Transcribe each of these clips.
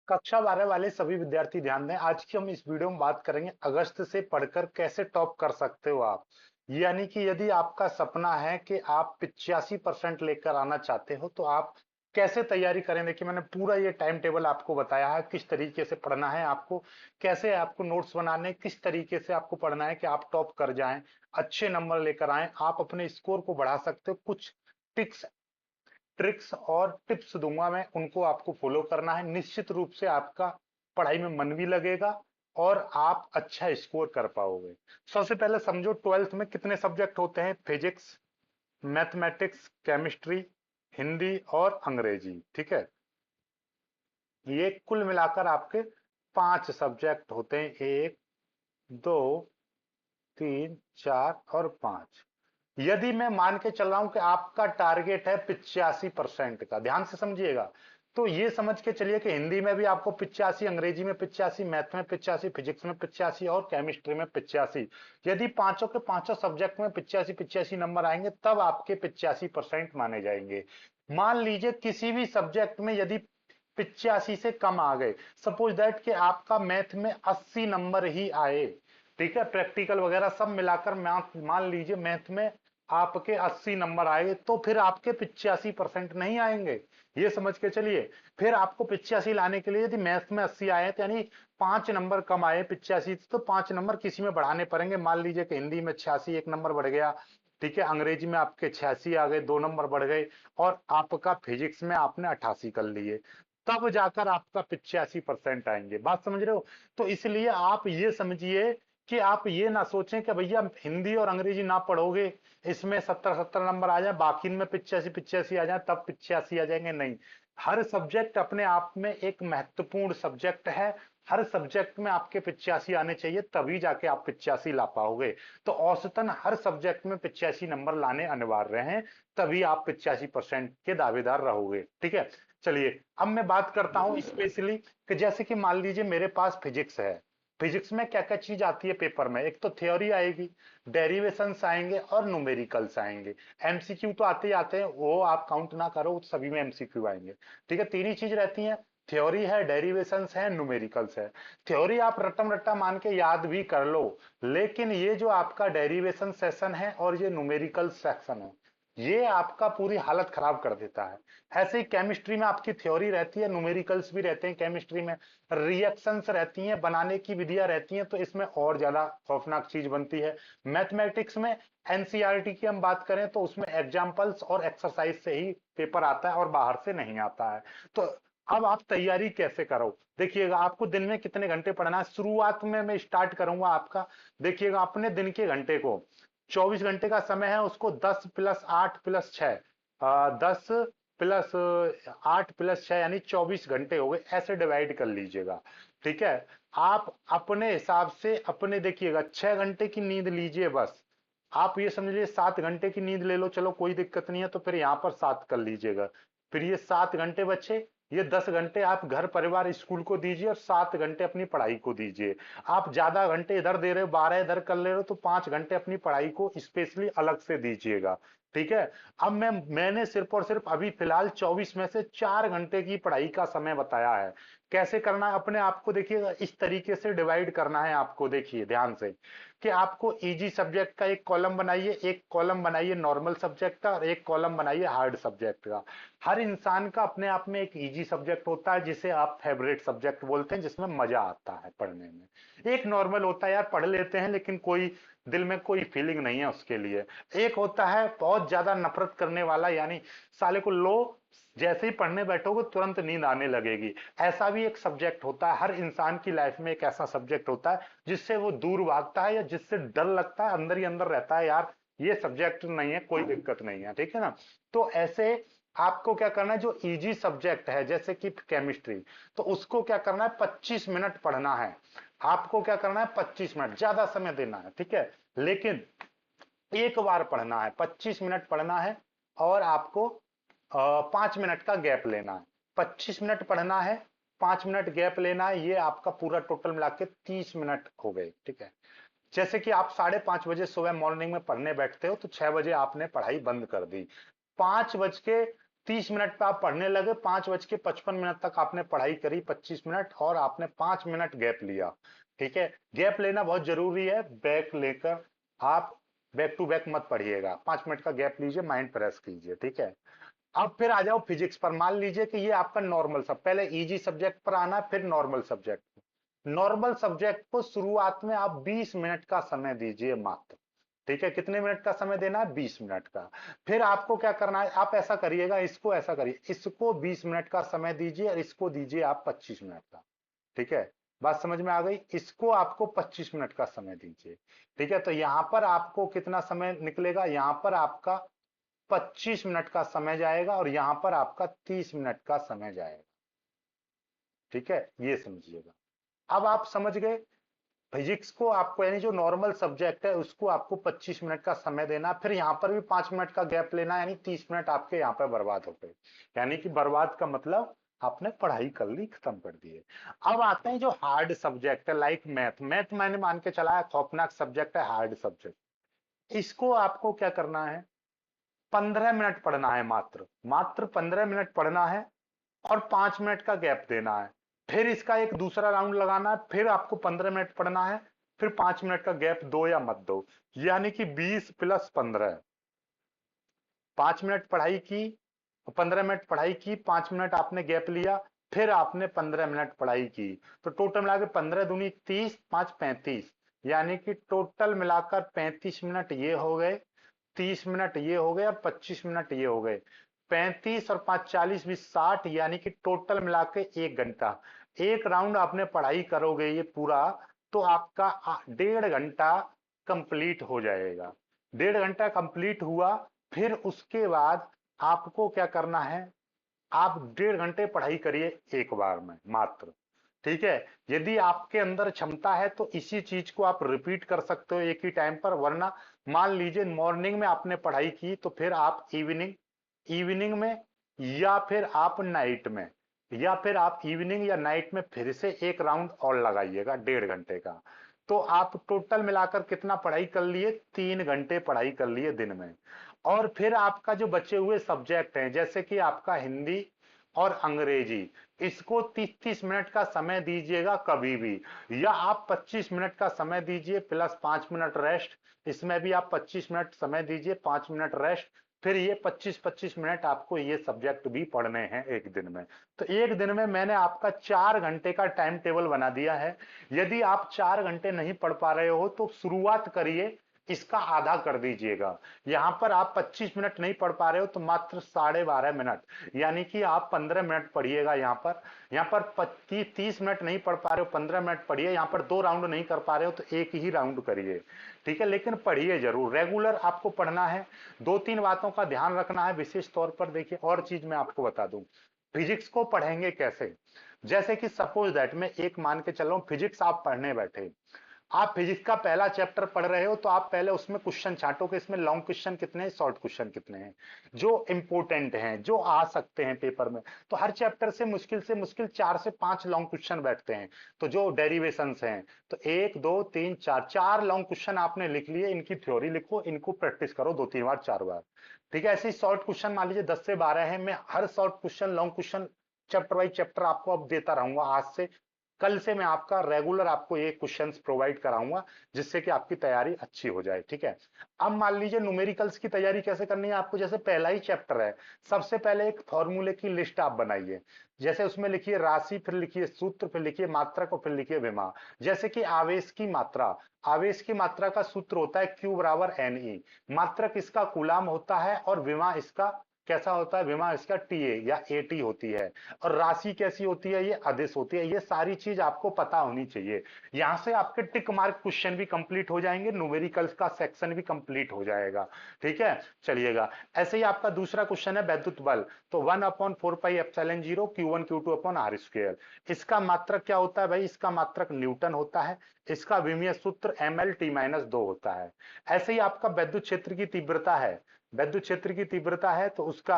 कक्षा 12 वाले सभी विद्यार्थी ध्यान दें। आज की हम इस वीडियो में बात करेंगे अगस्त से पढ़कर कैसे टॉप कर सकते हो आप। यानी कि यदि आपका सपना है कि आप 85% लेकर आना चाहते हो तो आप कैसे तैयारी करें। देखिए, मैंने पूरा ये टाइम टेबल आपको बताया है, किस तरीके से पढ़ना है आपको, कैसे आपको नोट्स बनाने, किस तरीके से आपको पढ़ना है कि आप टॉप कर जाएं, अच्छे नंबर लेकर आए, आप अपने स्कोर को बढ़ा सकते हो। कुछ टिक्स ट्रिक्स और टिप्स दूंगा मैं, उनको आपको फॉलो करना है। निश्चित रूप से आपका पढ़ाई में मन भी लगेगा और आप अच्छा स्कोर कर पाओगे। सबसे पहले समझो, 12th में कितने सब्जेक्ट होते हैं? फिजिक्स, मैथमेटिक्स, केमिस्ट्री, हिंदी और अंग्रेजी। ठीक है, ये कुल मिलाकर आपके 5 सब्जेक्ट होते हैं। 1, 2, 3, 4 और 5। यदि मैं मान के चल रहा हूं कि आपका टारगेट है 85% का, ध्यान से समझिएगा, तो ये समझ के चलिए कि हिंदी में भी आपको 85, अंग्रेजी में 85, मैथ में 85, फिजिक्स में 85 और केमिस्ट्री में 85। यदि पांचों के पांचों सब्जेक्ट में 85 85 नंबर आएंगे तब आपके 85% माने जाएंगे। मान लीजिए किसी भी सब्जेक्ट में यदि 85 से कम आ गए, सपोज दैट कि आपका मैथ में 80 नंबर ही आए, ठीक है, प्रैक्टिकल वगैरह सब मिलाकर मान लीजिए मैथ में आपके 80 नंबर आए, तो फिर आपके 85% नहीं आएंगे। ये समझ के चलिए, फिर आपको 85 लाने के लिए यदि मैथ में 80 आए तो यानी 5 नंबर कम आए 85 से, तो 5 नंबर किसी में बढ़ाने पड़ेंगे। मान लीजिए कि हिंदी में 86, 1 नंबर बढ़ गया, ठीक है, अंग्रेजी में आपके 86 आ गए, 2 नंबर बढ़ गए, और आपका फिजिक्स में आपने 88 कर लिए, तब जाकर आपका 85% आएंगे। बात समझ रहे हो? तो इसलिए आप ये समझिए कि आप ये ना सोचें कि भैया हिंदी और अंग्रेजी ना पढ़ोगे, इसमें 70 70 नंबर आ जाए, बाकी में 85 85 आ जाए, तब 85 आ जाएंगे। नहीं, हर सब्जेक्ट अपने आप में एक महत्वपूर्ण सब्जेक्ट है। हर सब्जेक्ट में आपके 85 आने चाहिए, तभी जाके आप 85 ला पाओगे। तो औसतन हर सब्जेक्ट में 85 नंबर लाने अनिवार्य हैं, तभी आप 85% के दावेदार रहोगे। ठीक है, चलिए अब मैं बात करता हूं स्पेशली कि जैसे कि मान लीजिए मेरे पास फिजिक्स है। फिजिक्स में क्या क्या चीज आती है पेपर में? एक तो थ्योरी आएगी, डेरिवेशंस आएंगे और न्यूमेरिकल्स आएंगे। एमसीक्यू तो आते ही आते हैं, वो आप काउंट ना करो, सभी में एमसीक्यू आएंगे। ठीक है, तीन ही चीज रहती हैं, थ्योरी है, डेरिवेशंस है, न्यूमेरिकल्स है। थ्योरी आप रटम रट्टा मान के याद भी कर लो, लेकिन ये जो आपका डेरिवेशन सेशन है और ये न्यूमेरिकल सेक्शन है, ये आपका पूरी हालत खराब कर देता है। ऐसे ही केमिस्ट्री में आपकी थ्योरी रहती है, न्यूमेरिकल्स भी रहते हैं केमिस्ट्री में, रिएक्शंस रहती हैं, बनाने की विधियां रहती हैं, तो इसमें और ज्यादा खौफनाक चीज बनती है। मैथमेटिक्स में एनसीईआरटी की हम बात करें तो उसमें एग्जाम्पल्स और एक्सरसाइज से ही पेपर आता है और बाहर से नहीं आता है। तो अब आप तैयारी कैसे करो? देखिएगा, आपको दिन में कितने घंटे पढ़ना है। शुरुआत में मैं स्टार्ट करूंगा आपका, देखिएगा, अपने दिन के घंटे को, 24 घंटे का समय है, उसको 10 + 8 + 6, 10 + 8 + 6 यानी 24 घंटे हो गए, ऐसे डिवाइड कर लीजिएगा। ठीक है, आप अपने हिसाब से अपने, देखिएगा, 6 घंटे की नींद लीजिए बस। आप ये समझ लीजिए 7 घंटे की नींद ले लो, चलो कोई दिक्कत नहीं है, तो फिर यहां पर 7 कर लीजिएगा। फिर ये 7 घंटे बचे, ये 10 घंटे आप घर परिवार स्कूल को दीजिए और 7 घंटे अपनी पढ़ाई को दीजिए। आप ज्यादा घंटे इधर दे रहे हो, 12 इधर कर ले रहे हो, तो 5 घंटे अपनी पढ़ाई को स्पेशली अलग से दीजिएगा। ठीक है, अब मैंने सिर्फ और सिर्फ अभी फिलहाल 24 में से 4 घंटे की पढ़ाई का समय बताया है। कैसे करना है अपने आप को, देखिएगा, इस तरीके से डिवाइड करना है आपको। देखिए ध्यान से कि आपको इजी सब्जेक्ट का एक कॉलम बनाइए, एक कॉलम बनाइए नॉर्मल सब्जेक्ट का, और एक कॉलम बनाइए हार्ड सब्जेक्ट का। हर इंसान का अपने आप में एक इजी सब्जेक्ट होता है जिसे आप फेवरेट सब्जेक्ट बोलते हैं, जिसमें मजा आता है पढ़ने में। एक नॉर्मल होता है, यार पढ़ लेते हैं लेकिन कोई दिल में कोई फीलिंग नहीं है उसके लिए। एक होता है बहुत ज्यादा नफरत करने वाला, यानी साले को लो, जैसे ही पढ़ने बैठोगे तुरंत नींद आने लगेगी। ऐसा भी एक सब्जेक्ट होता है, हर इंसान की लाइफ में एक ऐसा सब्जेक्ट होता है जिससे वो दूर भागता है या जिससे डर लगता है, अंदर ही अंदर रहता है, यार ये सब्जेक्ट नहीं है, कोई दिक्कत नहीं है। ठीक है ना? तो ऐसे आपको क्या करना है, जो इजी सब्जेक्ट है जैसे कि केमिस्ट्री, तो उसको क्या करना है, 25 मिनट पढ़ना है। आपको क्या करना है, 25 मिनट, ज्यादा समय देना है, ठीक है, लेकिन एक बार पढ़ना है, 25 मिनट पढ़ना है, और आपको 5 मिनट का गैप लेना है। 25 मिनट पढ़ना है, 5 मिनट गैप लेना है, ये आपका पूरा टोटल मिला के 30 मिनट हो गए। ठीक है, जैसे कि आप 5:30 बजे सुबह मॉर्निंग में पढ़ने बैठते हो, तो 6 बजे आपने पढ़ाई बंद कर दी, 5 बज के 30 मिनट पे आप पढ़ने लगे, 5:55 तक आपने पढ़ाई करी, 25 मिनट, और आपने 5 मिनट गैप लिया। ठीक है, गैप लेना बहुत जरूरी है। बैक लेकर आप बैक टू बैक मत पढ़िएगा, 5 मिनट का गैप लीजिए, माइंड फ्रेश कीजिए। ठीक है, अब फिर आ जाओ फिजिक्स पर। मान लीजिए कि ये आपका नॉर्मल सब, पहले इजी सब्जेक्ट पर आना, फिर नॉर्मल सब्जेक्ट। नॉर्मल सब्जेक्ट को शुरुआत में आप 20 मिनट का समय दीजिए मात्र। ठीक है, कितने मिनट का समय देना है? 20 मिनट का। फिर आपको क्या करना है, आप ऐसा करिएगा, इसको ऐसा करिए, इसको 20 मिनट का समय दीजिए और इसको दीजिए आप 25 मिनट का। ठीक है, बात समझ में आ गई? इसको आपको 25 मिनट का समय दीजिए। ठीक है, तो यहां पर आपको कितना समय निकलेगा? यहां पर आपका 25 मिनट का समय जाएगा और यहां पर आपका 30 मिनट का समय जाएगा। ठीक है, ये समझिएगा। अब आप समझ गए फिजिक्स को आपको, यानी जो नॉर्मल सब्जेक्ट है उसको आपको 25 मिनट का समय देना, फिर यहां पर भी 5 मिनट का गैप लेना, यानी 30 मिनट आपके यहां पर बर्बाद हो गए। यानी कि बर्बाद का मतलब आपने पढ़ाई कर ली, खत्म कर दिए। अब आते हैं जो हार्ड सब्जेक्ट है, लाइक मैथ। मैथ मैंने मान के चला है खौफनाक सब्जेक्ट है, हार्ड सब्जेक्ट। इसको आपको क्या करना है? 15 मिनट पढ़ना है, मात्र मात्र 15 मिनट पढ़ना है और 5 मिनट का गैप देना है। फिर इसका एक दूसरा राउंड लगाना है, फिर आपको 15 मिनट पढ़ना है, फिर 5 मिनट का गैप दो या मत दो, यानी कि 20 + 15। 5 मिनट पढ़ाई की, 15 मिनट पढ़ाई की, 5 मिनट आपने गैप लिया, फिर आपने 15 मिनट पढ़ाई की, तो टोटल मिला के 15 दूनी 30, 5 35, यानी कि टोटल मिलाकर 35 मिनट ये हो गए, 30 मिनट ये हो गए और 25 मिनट ये हो गए। 35 और 5 40 20 60, यानी कि टोटल मिला के 1 घंटा। एक राउंड आपने पढ़ाई करोगे ये पूरा, तो आपका 1.5 घंटा कंप्लीट हो जाएगा। 1.5 घंटा कंप्लीट हुआ, फिर उसके बाद आपको क्या करना है? आप 1.5 घंटे पढ़ाई करिए एक बार में मात्र। ठीक है, यदि आपके अंदर क्षमता है तो इसी चीज को आप रिपीट कर सकते हो एक ही टाइम पर, वरना मान लीजिए मॉर्निंग में आपने पढ़ाई की तो फिर आप इवनिंग इवनिंग में, या फिर आप नाइट में, या फिर आप इवनिंग या नाइट में फिर से एक राउंड और लगाइएगा 1.5 घंटे का। तो आप टोटल मिलाकर कितना पढ़ाई कर लिए? 3 घंटे पढ़ाई कर लिए दिन में। और फिर आपका जो बचे हुए सब्जेक्ट हैं, जैसे कि आपका हिंदी और अंग्रेजी, इसको 30-30 मिनट का समय दीजिएगा कभी भी, या आप 25 मिनट का समय दीजिए प्लस 5 मिनट रेस्ट। इसमें भी आप 25 मिनट समय दीजिए, 5 मिनट रेस्ट। फिर ये 25-25 मिनट आपको ये सब्जेक्ट भी पढ़ने हैं एक दिन में। तो एक दिन में मैंने आपका 4 घंटे का टाइम टेबल बना दिया है। यदि आप 4 घंटे नहीं पढ़ पा रहे हो तो शुरुआत करिए, इसका आधा कर दीजिएगा। यहां पर आप 25 मिनट नहीं पढ़ पा रहे हो तो मात्र 12.5 मिनट, यानी कि आप 15 मिनट पढ़िएगा। यहाँ पर 30 मिनट नहीं पढ़ पा रहे हो, 15 मिनट पढ़िए। यहाँ पर 2 राउंड नहीं कर पा रहे हो तो एक ही राउंड करिए। ठीक है, लेकिन पढ़िए जरूर, रेगुलर आपको पढ़ना है। 2-3 बातों का ध्यान रखना है विशेष तौर पर। देखिए और चीज मैं आपको बता दूं, फिजिक्स को पढ़ेंगे कैसे। जैसे कि सपोज दैट मैं एक मान के चल रहा हूं, फिजिक्स आप पढ़ने बैठे, आप फिजिक्स का पहला चैप्टर पढ़ रहे हो, तो आप पहले उसमें क्वेश्चन छांटो कि इसमें लॉन्ग क्वेश्चन कितने हैं, शॉर्ट क्वेश्चन कितने हैं, जो इंपोर्टेंट हैं, जो आ सकते हैं पेपर में। तो हर चैप्टर से मुश्किल 4 से 5 लॉन्ग क्वेश्चन बैठते हैं। तो जो डेरिवेशंस हैं, तो 1 2 3 4, 4 लॉन्ग क्वेश्चन आपने लिख लिए, इनकी थ्योरी लिखो, इनको प्रैक्टिस करो 2-3 बार 4 बार। ठीक है, ऐसे ही शॉर्ट क्वेश्चन मान लीजिए 10 से 12 है, मैं हर short question long question chapter wise chapter आपको अब देता रहूंगा। आज से कल से मैं आपका रेगुलर आपको ये क्वेश्चंस प्रोवाइड कराऊंगा, जिससे कि आपकी तैयारी अच्छी हो जाए। ठीक है, अब मान लीजिए न्यूमेरिकल्स की तैयारी कैसे करनी है आपको। जैसे पहला ही चैप्टर है, सबसे पहले एक फॉर्मूले की लिस्ट आप बनाइए। जैसे उसमें लिखिए राशि, फिर लिखिए सूत्र, फिर लिखिए मात्रक और फिर लिखिए विमा। जैसे कि आवेश की मात्रा, आवेश की मात्रा का सूत्र होता है Q बराबर NE। मात्रक इसका कूलाम होता है और विमा इसका कैसा होता है? विमा इसका TA या AT होती है। और राशि कैसी होती है? ये अदिश होती है। ये सारी चीज आपको पता होनी चाहिए। यहां से आपके टिक मार्क क्वेश्चन भी कंप्लीट हो जाएंगे, न्यूमेरिकल्स का सेक्शन भी कंप्लीट हो जाएगा। ठीक है, चलिएगा। ऐसे ही आपका दूसरा क्वेश्चन है वैद्युत बल, तो 1/4πε0 Q1 Q2/r²। इसका मात्रक क्या होता है भाई? इसका मात्रक न्यूटन होता है। इसका विमीय सूत्र mL/t-2 होता है। ऐसे ही आपका विद्युत क्षेत्र की तीव्रता है, विद्युत क्षेत्र की तीव्रता है, तो उसका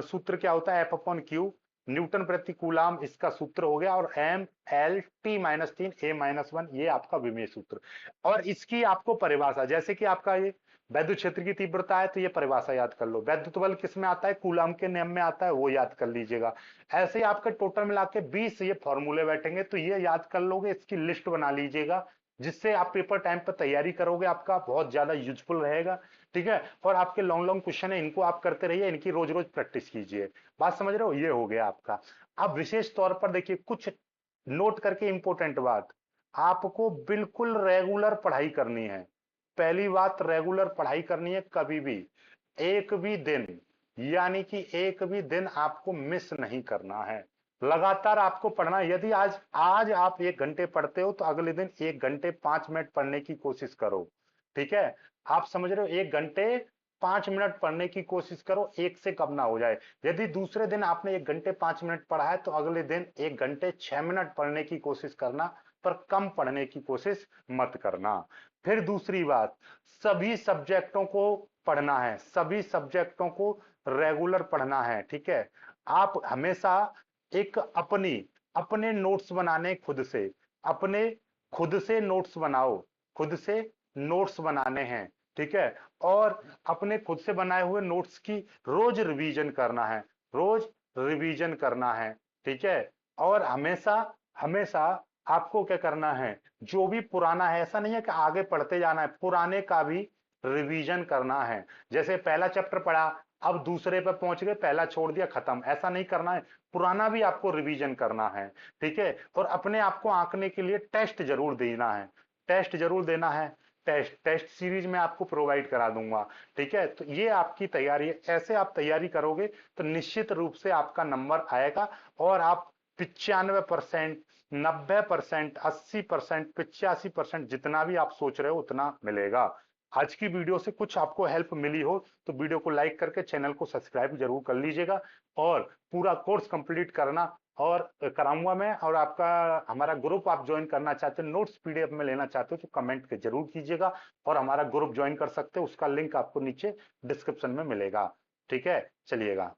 सूत्र क्या होता है? F/Q, न्यूटन प्रति कूलाम इसका सूत्र हो गया। और mL/t-3 A-1, ये आपका विमीय सूत्र। और इसकी आपको परिभाषा, जैसे कि आपका ये वैद्युत क्षेत्र की तीव्रता है तो ये परिभाषा याद कर लो। वैद्युत बल किस में आता है, कूलाम के नियम में आता है, वो याद कर लीजिएगा। ऐसे ही आपके टोटल मिला के 20 ये फॉर्मूले बैठेंगे, तो ये याद कर लोगे, इसकी लिस्ट बना लीजिएगा, जिससे आप पेपर टाइम पर तैयारी करोगे, आपका बहुत ज्यादा यूजफुल रहेगा। ठीक है, और आपके लॉन्ग लॉन्ग क्वेश्चन है, इनको आप करते रहिए, इनकी रोज रोज प्रैक्टिस कीजिए। बात समझ रहे हो, ये हो गया आपका। अब विशेष तौर पर देखिए, कुछ नोट करके इंपॉर्टेंट बात, आपको बिल्कुल रेगुलर पढ़ाई करनी है। पहली बात, रेगुलर पढ़ाई करनी है, कभी भी एक भी दिन, यानी कि एक भी दिन आपको मिस नहीं करना है। लगातार आपको पढ़ना है। यदि आज आज आप 1 घंटे पढ़ते हो तो अगले दिन 1 घंटे 5 मिनट पढ़ने की कोशिश करो। ठीक है, आप समझ रहे हो, 1 घंटे 5 मिनट पढ़ने की कोशिश करो, एक से कम ना हो जाए। यदि दूसरे दिन आपने 1 घंटे 5 मिनट पढ़ा है तो अगले दिन 1 घंटे 6 मिनट पढ़ने की कोशिश करना, पर कम पढ़ने की कोशिश मत करना। फिर दूसरी बात, सभी सब्जेक्टों को पढ़ना है, सभी सब्जेक्टों को रेगुलर पढ़ना है। ठीक है, आप हमेशा एक अपने नोट्स बनाने, अपने खुद से नोट्स बनाओ, खुद से नोट्स बनाने हैं। ठीक है, और अपने खुद से बनाए हुए नोट्स की रोज रिवीजन करना है, रोज रिवीजन करना है। ठीक है, और हमेशा हमेशा आपको क्या करना है, जो भी पुराना है, ऐसा नहीं है कि आगे पढ़ते जाना है, पुराने का भी रिवीजन करना है। जैसे पहला चैप्टर पढ़ा, अब दूसरे पे पहुंच गए, पहला छोड़ दिया, खत्म, ऐसा नहीं करना है। पुराना भी आपको रिवीजन करना है। ठीक है, और अपने आप को आंकने के लिए टेस्ट जरूर देना है, टेस्ट जरूर देना है। टेस्ट टेस्ट सीरीज में आपको प्रोवाइड करा दूंगा। ठीक है, तो ये आपकी तैयारी है, ऐसे आप तैयारी करोगे तो निश्चित रूप से आपका नंबर आएगा, और आप 95%, 90%, 80%, 85% जितना भी आप सोच रहे हो उतना मिलेगा। आज की वीडियो से कुछ आपको हेल्प मिली हो तो वीडियो को लाइक करके चैनल को सब्सक्राइब जरूर कर लीजिएगा, और पूरा कोर्स कंप्लीट करना और कराऊंगा मैं। और आपका हमारा ग्रुप आप ज्वाइन करना चाहते हो, नोट्स पीडीएफ में लेना चाहते हो, तो कमेंट के जरूर कीजिएगा, और हमारा ग्रुप ज्वाइन कर सकते हो, उसका लिंक आपको नीचे डिस्क्रिप्शन में मिलेगा। ठीक है, चलिएगा।